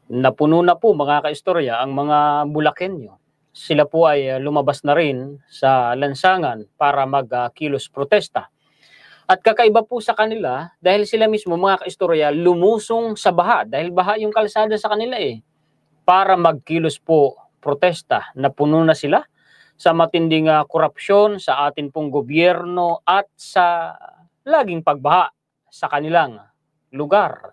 Napuno na po mga kaistorya ang mga Bulakenyo. Sila po ay lumabas na rin sa lansangan para magkilos protesta. At kakaiba po sa kanila, dahil sila mismo mga kaistorya lumusong sa baha, dahil baha yung kalsada sa kanila para magkilos po protesta. Napuno na sila sa matinding korupsyon sa atin pong gobyerno at sa laging pagbaha sa kanilang lugar.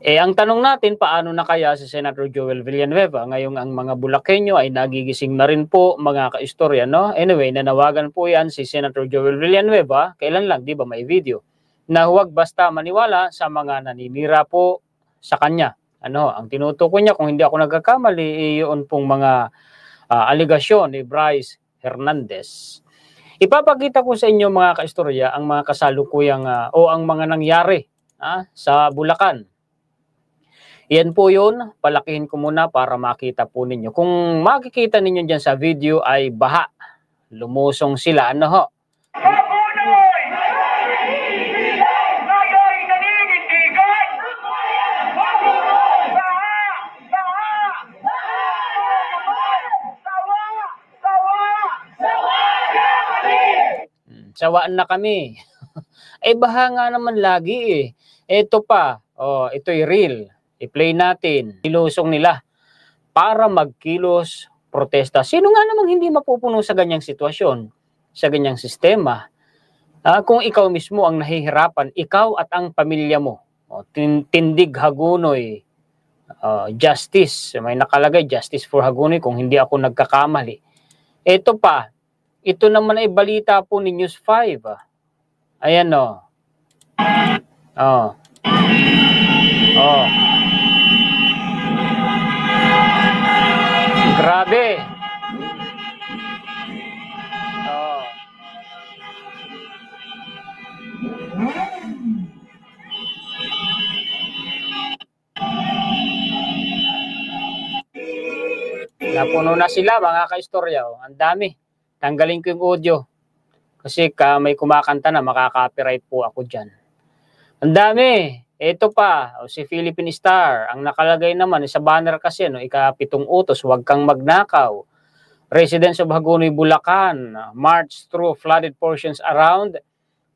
Ang tanong natin, paano na kaya si Senator Joel Villanueva? Ngayong ang mga Bulakenyo ay nagigising na rin po mga kaistorya, no? Anyway, nanawagan po yan si Senator Joel Villanueva, kailan lang, di ba may video, na huwag basta maniwala sa mga naninira po sa kanya. Ang tinutukoy niya, kung hindi ako nagkakamali, yun pong mga aligasyon ni Bryce Hernandez. Ipapakita ko sa inyo mga kaistorya ang mga kasalukuyang o ang mga nangyari sa Bulacan. Yan po yun, palakihin ko muna para makita po ninyo. Kung makikita ninyo dyan sa video ay baha. Lumusong sila, ano ho? Sawaan na kami. Baha nga naman lagi Ito pa, ito'y real. I-play natin. Ilusong nila para magkilos protesta. Sino nga namang hindi mapupuno sa ganyang sitwasyon, sa ganyang sistema? Kung ikaw mismo ang nahihirapan, ikaw at ang pamilya mo, tindig Hagunoy, justice, may nakalagay, justice for Hagunoy kung hindi ako nagkakamali. Ito pa, ito naman ay balita po ni News 5. Ayan Grabe. Napuno na sila mga kaistorya. Ang dami. Tanggalin ko yung audio. Kasi may kumakanta na, makaka-copyright po ako dyan. Ang dami. Ito pa, si Philippine Star. Ang nakalagay naman sa banner kasi, ika-7 utos, huwag kang magnakaw. Residents of Hagunoy, Bulacan, march through flooded portions around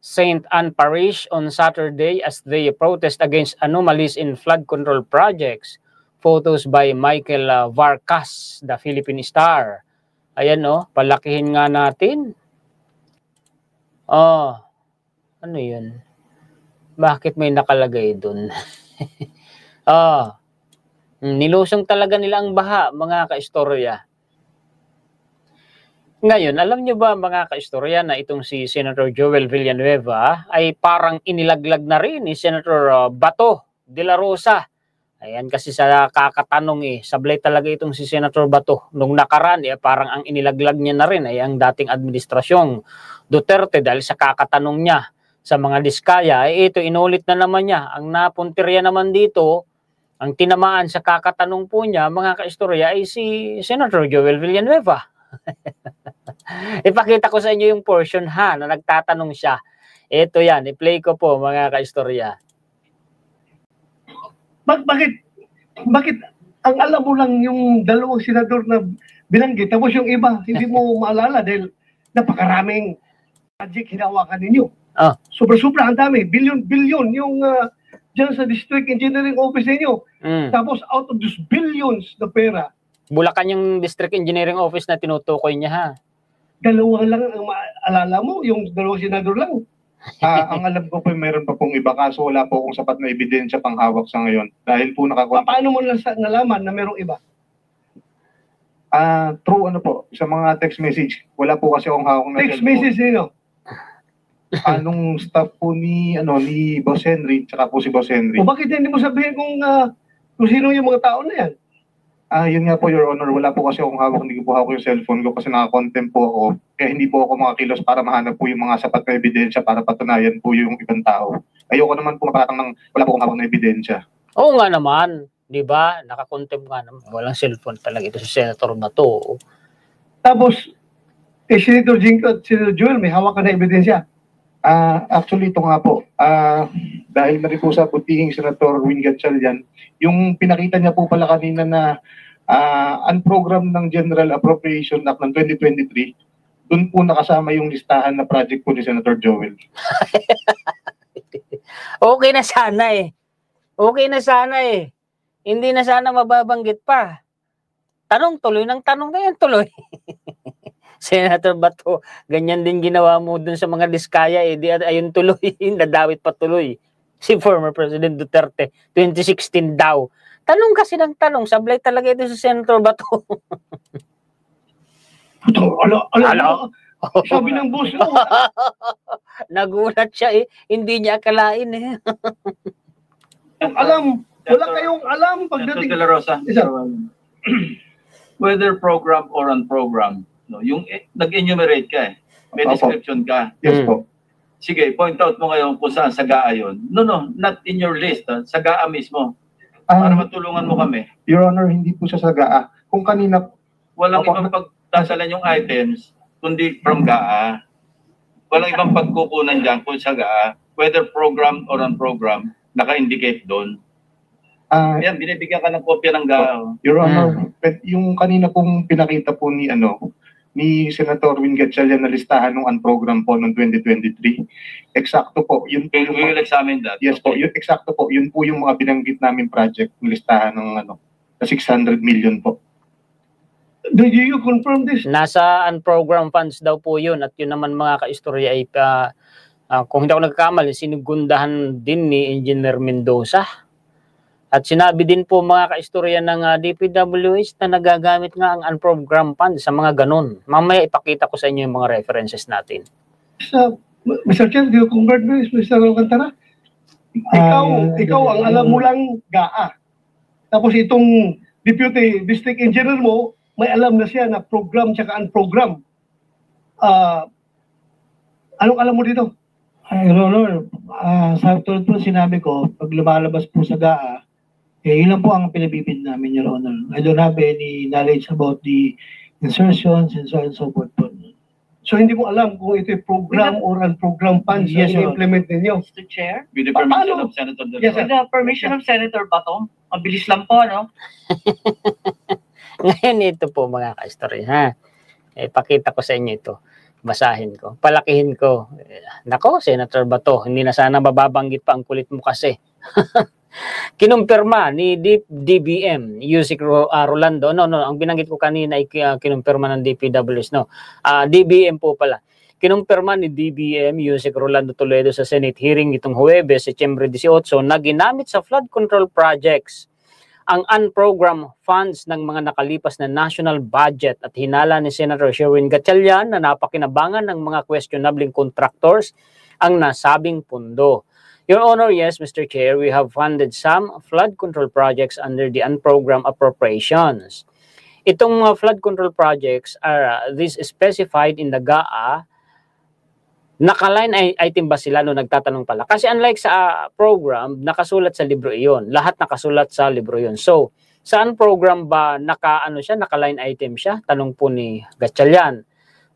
St. Anne Parish on Saturday as they protest against anomalies in flood control projects. Photos by Michael Vargas, the Philippine Star. Ayan palakihin nga natin. Ano yun? Bakit may nakalagay dun? Nilusong talaga nila ang baha, mga kaistorya. Ngayon, alam nyo ba mga kaistorya na itong si Senator Joel Villanueva ay parang inilaglag na rin ni Senator Bato de la Rosa. Ayan kasi sa kakatanong sablay talaga itong si Senator Bato. Nung nakaraan parang ang inilaglag niya na rin ay ang dating administrasyong Duterte dahil sa kakatanong niya sa mga diskaya, ito inulit na naman niya. Ang napuntirya naman dito, ang tinamaan sa kakatanong po niya, mga kaistorya, ay si Senator Joel Villanueva. Ipakita ko sa inyo yung portion na nagtatanong siya. Ito yan, i-play ko po mga kaistorya. Bakit ang alam mo lang yung dalawang senador na binanggit, tapos yung iba, hindi mo maalala dahil napakaraming project hinawakan ninyo. Sobra-sobra, ang dami. Billion yung dyan sa District Engineering Office ninyo. Tapos out of those billions na pera. Bulacan yung District Engineering Office na tinutukoy niya ha. Dalawa lang ang maalala mo, yung dalawang senador lang. Ang alam ko po, mayroon pa pong iba kaso wala po akong sapat na ebidensya pang hawak sa ngayon. Dahil po paano mo nalaman na mayroong iba? True sa mga text message. Wala po kasi akong hawak na text message nino? Anong staff po ni Boss Henry, tsaka po si Boss Henry. Bakit hindi mo sabihin kung sino yung mga tao na yan? Yun nga po, Your Honor, wala po kasi akong hawak, hindi ko po hawak yung cellphone ko kasi naka-contempt po ako. Kaya hindi po ako makakilos para mahanap po yung mga sapat na ebidensya para patunayan po yung ibang tao. Ayoko naman po mapatang ng wala po akong hawak na ebidensya. Oo nga naman, di ba? Naka-contempt nga naman. Walang cellphone talaga ito si Senator Bato. Tapos, Senator Jinko at Senator Joel, may hawak ka na ebidensya? Actually, ito nga po. dahil na rin po sa butihing Senator Win Gatchalian, yung pinakita niya po pala kanina na unprogram ng General Appropriation Act ng 2023, doon po nakasama yung listahan na project po ni Senator Joel. Okay na sana eh. Okay na sana eh. Hindi na sana mababanggit pa. Tanong tuloy ng tanong na yan tuloy. Senator Bato, ganyan din ginawa mo dun sa mga diskaya eh. Di, ayun tuloy, nadawit pa tuloy. Si former President Duterte, 2016 daw. Tanong kasi ng tanong, sablay talaga ito sa Senator Bato. Ano? Sabi ng boss ko. Nagulat siya eh. Hindi niya akalain eh. Alam, wala kayong alam pagdating. De La Rosa, whether program or unprogram, no, yung nag-enumerate ka eh. May description ka. Yes po. Sige, point out mo ngayon kung saan sagaa yun. No, not in your list. Sagaa mismo. Para matulungan mo kami. Your Honor, hindi po siya sa GAA. Kung kanina... Walang ibang pagtasalan yung items, kundi from GAA. Walang ibang pagkukunan dyan kung sa GAA. Whether program or unprogram, naka-indicate doon. Yan, binibigyan ka ng kopya ng GAA. Your Honor, yung kanina pong pinakita po ni Senator Win Gatchalian na listahan ng unprogram po noong 2023. Eksakto po. Yun po we will examine that. Yes po, yun, eksakto po. Yun po yung mga binanggit namin project, ng listahan ng na 600 million po. Do you confirm this? Nasa unprogram funds daw po yun at yun naman mga kaistorya ay kung hindi ako nagkakamali, sinugundahan din ni Engineer Mendoza. At sinabi din po mga kaistorya ng DPWH na nagagamit nga ang unprogram funds sa mga ganun. Mamaya ipakita ko sa inyo yung mga references natin. Mr. Chair, do you convert this, Mr. Alcantara? Ikaw ang alam mo lang GAA. Tapos itong Deputy District Engineer mo, may alam na siya na program tsaka unprogram. Anong alam mo dito? Your Honor, sa tulad po sinabi ko, pag lumalabas po sa GAA, yun lang po ang pinabibid namin, Your Honor. I don't have any knowledge about the insertions and so on and so forth po. So hindi mo alam kung ito program or unprogram funds Yes, na i-implement ninyo? Mr. Chair, With the permission Paano? of Senator De La Yes, Rosa. with the permission of Senator Bato, ang bilis lang po, no? Ngayon ito po mga kaistorya. Ha? Ipakita ko sa inyo ito. Basahin ko. Palakihin ko. Nako, Senator Bato, hindi na sana mababanggit pa ang kulit mo kasi. Kinumpirma ni DBM, Yusik Rolando. No, ang binanggit ko kanina ay kinumpirma ng DPWs. No. DBM po pala. Kinumpirma ni DBM, Yusik Rolando Toledo sa Senate hearing itong Huwebes, Setyembre 18, na ginamit sa flood control projects ang unprogrammed funds ng mga nakalipas na national budget at hinala ni Senator Sherwin Gatchalian na napakinabangan ng mga questionable contractors ang nasabing pundo. Your Honor, yes, Mr. Chair, we have funded some flood control projects under the unprogrammed appropriations. Itong flood control projects are this specified in the GAA. Nakaline item ba sila no nagtatanong pala? Kasi unlike sa program, nakasulat sa libro iyon. Lahat nakasulat sa libro iyon. So, saan program ba nakaline item siya? Tanong po ni Gatchalian.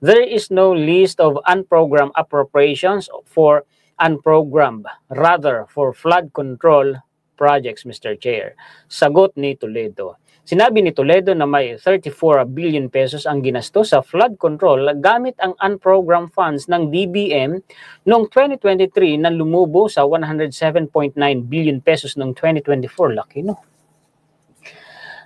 There is no list of unprogrammed appropriations for unprogrammed, rather for flood control projects, Mr. Chair. Sagot ni Toledo. Sinabi ni Toledo na may 34 billion pesos ang ginasto sa flood control gamit ang unprogrammed funds ng DBM noong 2023 na lumubo sa 107.9 billion pesos noong 2024. Laki, no?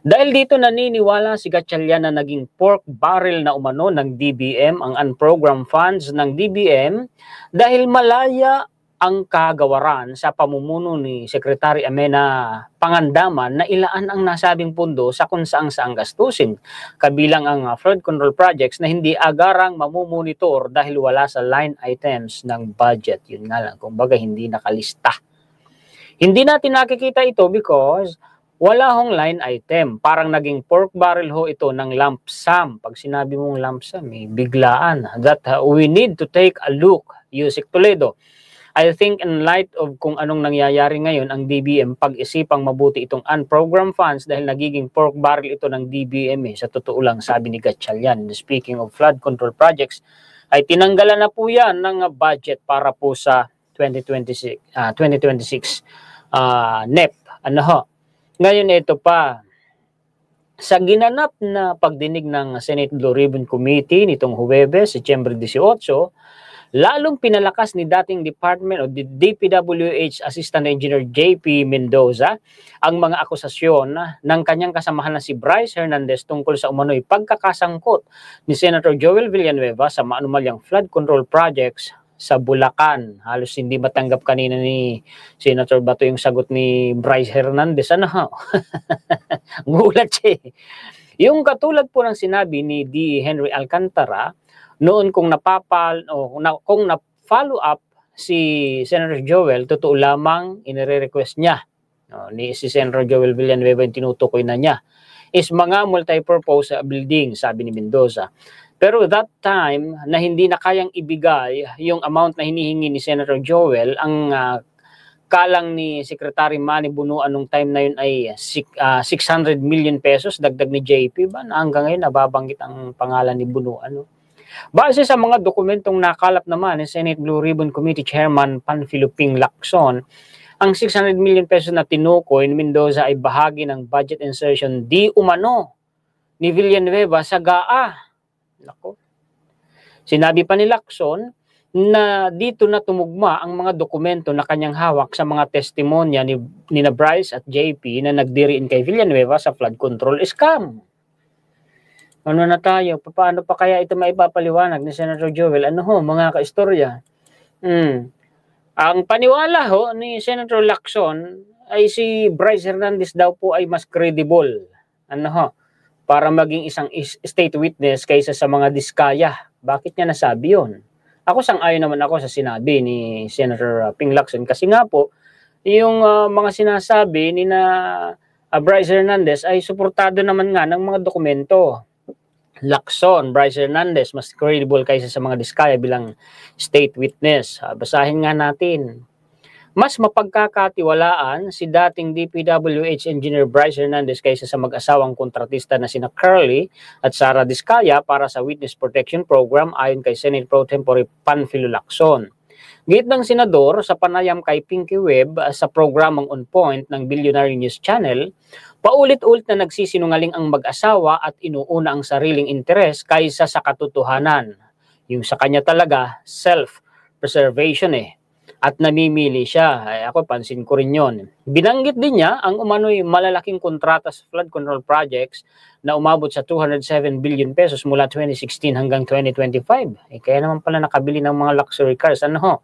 Dahil dito naniniwala si Gatchalian na naging pork barrel na umano ng DBM ang unprogrammed funds ng DBM dahil malaya ang kagawaran sa pamumuno ni Secretary Amena Pangandaman na ilaan ang nasabing pundo sa kung saang gastusin, kabilang ang flood control projects na hindi agarang mamumonitor dahil wala sa line items ng budget. Yun nga lang, kumbaga hindi nakalista. Hindi natin nakikita ito because wala hong line item. Parang naging pork barrel ho ito ng lump sum. Pag sinabi mong lump sum, biglaan. That we need to take a look, Yusik Toledo. I think in light of kung anong nangyayari ngayon, ang DBM, pag-isipang mabuti itong unprogrammed funds dahil nagiging pork barrel ito ng DBM. Sa totoo lang, sabi ni Gatchalian. Speaking of flood control projects, ay tinanggalan na po yan ng budget para po sa 2026 NEP. Ano ho? Ngayon ito pa, sa ginanap na pagdinig ng Senate Blue Ribbon Committee nitong Huwebes, Setyembre 18, lalong pinalakas ni dating Department of the DPWH Assistant Engineer JP Mendoza ang mga akusasyon ng kanyang kasamahan na si Bryce Hernandez tungkol sa umano'y pagkakasangkot ni Senator Joel Villanueva sa maanumalyang flood control projects sa Bulacan. Halos hindi matanggap kanina ni Senator Bato yung sagot ni Bryce Hernandez. Ano ha? Gulat siya. Yung katulad po ng sinabi ni D. Henry Alcantara, noon kung kung na-follow up si Senator Joel, totoo lamang inire-request niya, ni si Senator Joel Villanueva yung tinutukoy na niya, is mga multi-purpose building, sabi ni Mendoza. Pero that time na hindi na kayang ibigay yung amount na hinihingi ni Senator Joel, ang kalang ni Secretary Manny Bunuan nung time na yun ay 600 million pesos, dagdag ni JP ba, na hanggang ngayon nababanggit ang pangalan ni Bunuan. Base sa mga dokumentong nakalap naman ni Senate Blue Ribbon Committee Chairman Panfilo Ping Lacson, ang 600 million pesos na tinukoy ni Mendoza ay bahagi ng budget insertion di umano ni Villanueva sa GAA. Nako. Sinabi pa ni Lacson na dito na tumugma ang mga dokumento na kanyang hawak sa mga testimonya ni Bryce at JP na nagdiriin kay Villanueva sa flood control scam. Ano na tayo? Paano pa kaya ito maipapaliwanag ni Senator Joel? Ano ho, mga kaistorya? Ang paniwala ho ni Senator Lacson ay si Bryce Hernandez daw po ay mas credible. Ano ho? Para maging isang state witness kaysa sa mga diskaya. Bakit niya nasabi yun? Ako sang-ayon naman ako sa sinabi ni Senator Ping Lacson kasi nga po, yung mga sinasabi ni Bryce Hernandez ay suportado naman nga ng mga dokumento. Lacson, Bryce Hernandez, mas credible kaysa sa mga diskaya bilang state witness. Basahin nga natin. Mas mapagkakatiwalaan si dating DPWH Engineer Bryce Hernandez kaysa sa mag-asawang kontratista na sina Curly at Sara Diskaya para sa Witness Protection Program ayon kay Senate Pro Tempore Panfilo Lacson. Git ng senador sa panayam kay Pinky Webb sa programang On Point ng Billionaire News Channel, paulit-ulit na nagsisinungaling ang mag-asawa at inuuna ang sariling interes kaysa sa katotohanan. Yung sa kanya talaga, self-preservation at namimili siya. Ako, pansin ko rin yun. Binanggit din niya ang umano'y malalaking kontrata sa flood control projects na umabot sa 207 billion pesos mula 2016 hanggang 2025. Kaya naman pala nakabili ng mga luxury cars. Ano ho?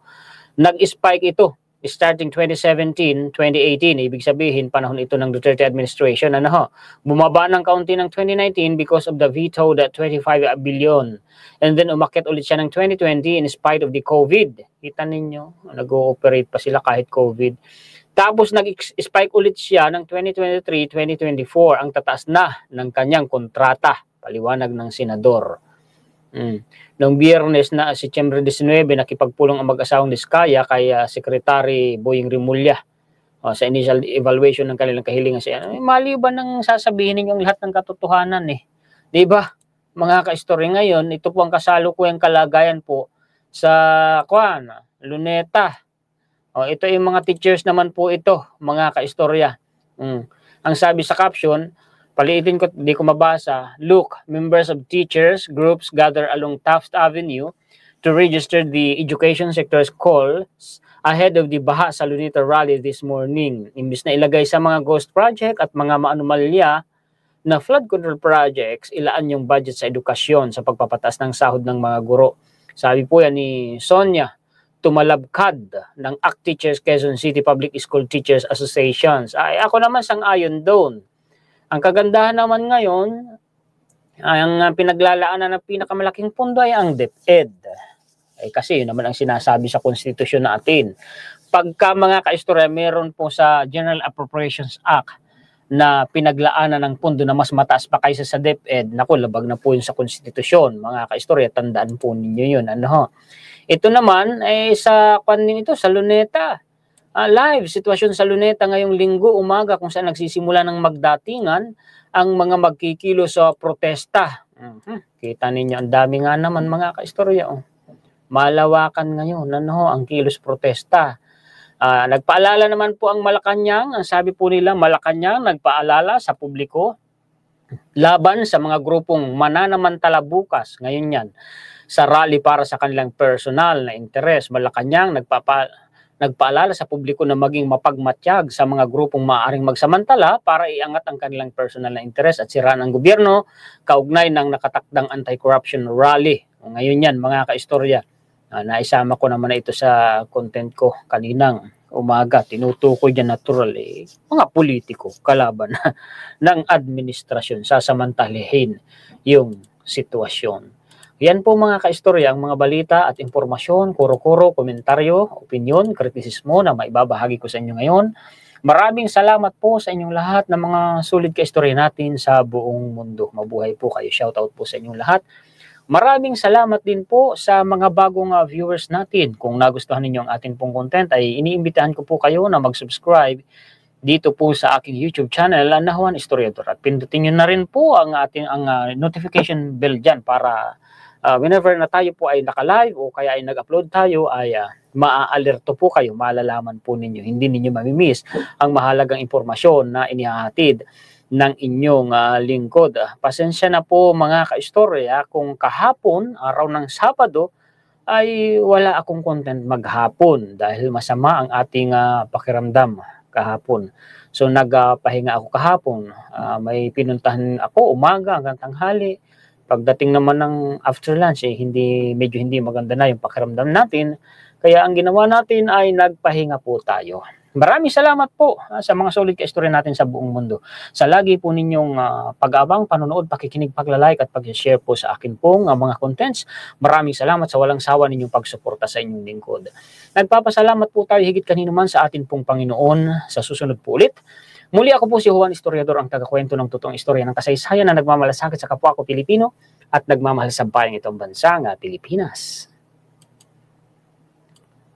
Nag-spike ito starting 2017, 2018. Ibig sabihin, panahon ito ng Duterte administration. Ano ho? Bumaba ng kaunti ng 2019 because of the veto that 25 billion. And then umakyat ulit siya ng 2020 in spite of the COVID. Kita ninyo, nag-ooperate pa sila kahit COVID. Tapos nag-spike ulit siya ng 2023, 2024. Ang tataas na ng kanyang kontrata. Paliwanag ng senador. Noong Biyernes na Setyembre 19, nakipagpulong ang mag-asawang Diskaya kay Secretary Boying Rimulya sa initial evaluation ng kanilang kahilingan siya. Mali ba nang sasabihin ninyong lahat ng katotohanan Di ba? Mga ka-story ngayon, ito po ang kasalukuyang kalagayan po sa Luneta. Ito yung mga teachers naman po ito, mga ka-istorya. Ang sabi sa caption, paliitin ko, di ko mabasa. Look, members of teachers groups gather along Taft Avenue to register the education sector's calls ahead of the Baha sa Luneta rally this morning. Imbis na ilagay sa mga ghost project at mga maanumalya na flood control projects, ilaan yung budget sa edukasyon sa pagpapataas ng sahod ng mga guro. Sabi po yan ni Sonia Tumalabkad ng ACT Teachers Quezon City Public School Teachers Associations. Ay, ako naman sang-ayon doon. Ang kagandahan naman ngayon, ang pinaglalaanan ng pinakamalaking pondo ay ang DepEd. Kasi yun naman ang sinasabi sa konstitusyon natin. Pagka mga kaistorya, meron po sa General Appropriations Act na pinaglaanan ng pondo na mas mataas pa kaysa sa DepEd, naku, labag na po yun sa konstitusyon. Mga kaistorya, tandaan po ninyo yun. Ito naman ay sa sa Luneta. Live sitwasyon sa Luneta ngayong linggo umaga kung saan nagsisimula ng magdatingan ang mga magkikilos sa protesta. Kita ninyo, ang dami nga naman mga kaistorya. malawakan ngayon ang kilos protesta. Nagpaalala naman po ang Malacanang, ang sabi po nila Malacanang nagpaalala sa publiko laban sa mga grupong mananamantala bukas ngayon yan sa rally para sa kanilang personal na interes. Malacanang nagpaalala sa publiko na maging mapagmatyag sa mga grupong maaaring magsamantala para iangat ang kanilang personal na interes at siraan ang gobyerno kaugnay ng nakatakdang anti-corruption rally. Ngayon yan mga kaistorya, naisama ko naman na ito sa content ko kaninang umaga. Tinutukoy dyan natural mga politiko kalaban ng administrasyon sasamantalihin yung sitwasyon. Yan po mga kaistorya ang mga balita at impormasyon, kuro-kuro, komentaryo, opinyon, kritisismo na maibabahagi ko sa inyo ngayon. Maraming salamat po sa inyong lahat ng mga sulit kaistorya natin sa buong mundo. Mabuhay po kayo. Shoutout po sa inyong lahat. Maraming salamat din po sa mga bagong viewers natin. Kung nagustuhan ninyo ang ating pong content ay iniimbitahan ko po kayo na mag-subscribe dito po sa aking YouTube channel na Juan Historiador. At pindutin nyo na rin po ang ating notification bell dyan para whenever na tayo po ay naka-live o kaya ay nag-upload tayo ay maa-alerto po kayo, malalaman po ninyo. Hindi ninyo mamimiss ang mahalagang impormasyon na inihahatid ng inyong lingkod. Pasensya na po mga kaistorya kung kahapon, araw ng Sabado, ay wala akong content maghapon dahil masama ang ating pakiramdam kahapon. So nagpahinga ako kahapon. May pinuntahan ako umaga hanggang tanghali. Pagdating naman ng after lunch, medyo hindi maganda na yung pakiramdam natin. Kaya ang ginawa natin ay nagpahinga po tayo. Maraming salamat po sa mga solid ka-istorya natin sa buong mundo. Sa lagi po ninyong pag-abang, panonood, pakikinig, pagla-like at pag-share po sa akin pong mga contents. Maraming salamat sa walang sawa ninyong pagsuporta sa inyong lingkod. Nagpapasalamat po tayo higit kanino man sa atin pong Panginoon. Sa susunod po ulit. Muli ako po si Juan Historiador, ang tagakwento ng totoong istorya ng kasaysayan na nagmamalasakit sa kapwa ko Pilipino at nagmamahal sa bayang itong bansa nga Pilipinas.